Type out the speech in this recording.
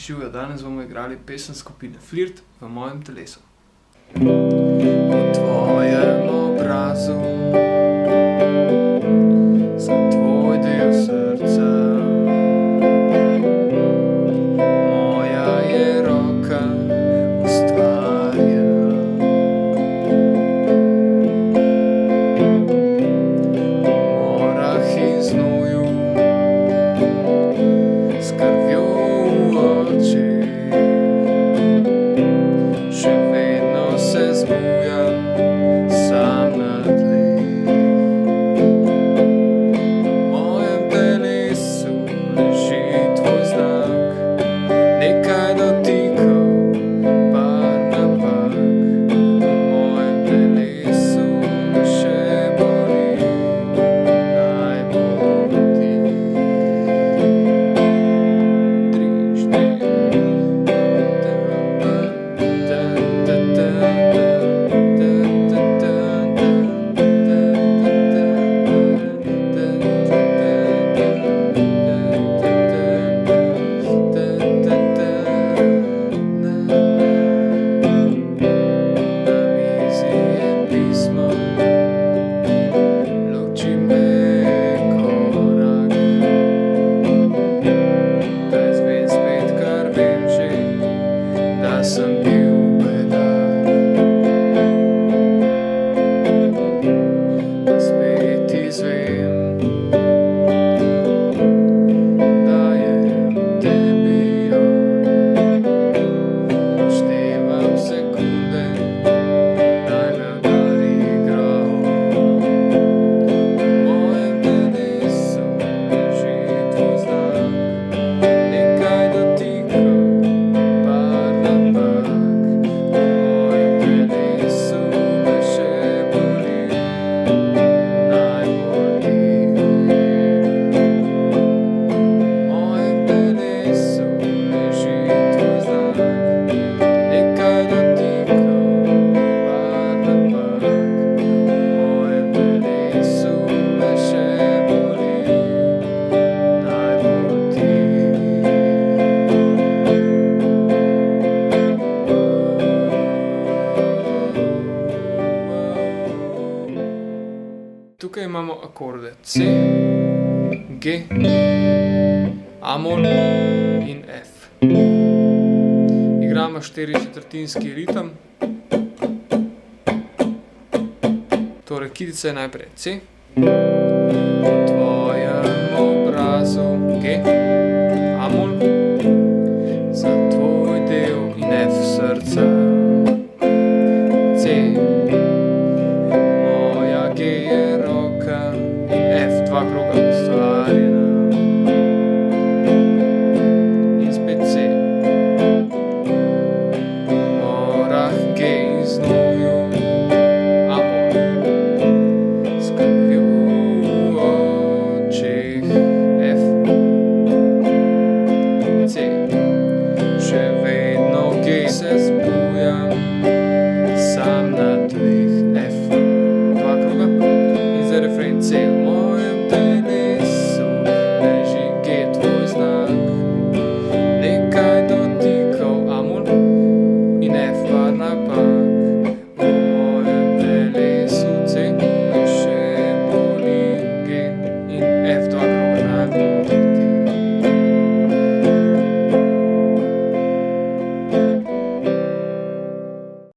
Živjo, danes bomo igrali pesem skupine Flirt V mojem telesu. Po tvojem obrazu, za tvoj del srca, moja je roka ustvarjena. V morah in znoju, s krvjo v očeh, še vedno se zbujam sam na tleh. V mojem telesu leži tvoj znak, nekaj dotikov, par napak. V mojem telesu me še boli, najbolj ti. 3, sem bil bedak, da spet izvem, da je tebi on. Odštevam sekunde, naj me udari grob. V mojem telesu leži tvoj znak, nekaj dotikov, par napak. V mojem telesu me še boli, najbolj ti. V mojem telesu leži tvoj znak, nekaj dotikov, par napak. V mojem telesu me še boli, najbolj ti. Tukaj imamo akorde C, G, A-mol in F. Igramo 4/4 ritem. Torej, kitica je najprej C, po tvojem obrazu G, A-mol, za tvoj del in F srca. C, moja G je roka in F, dva kroga.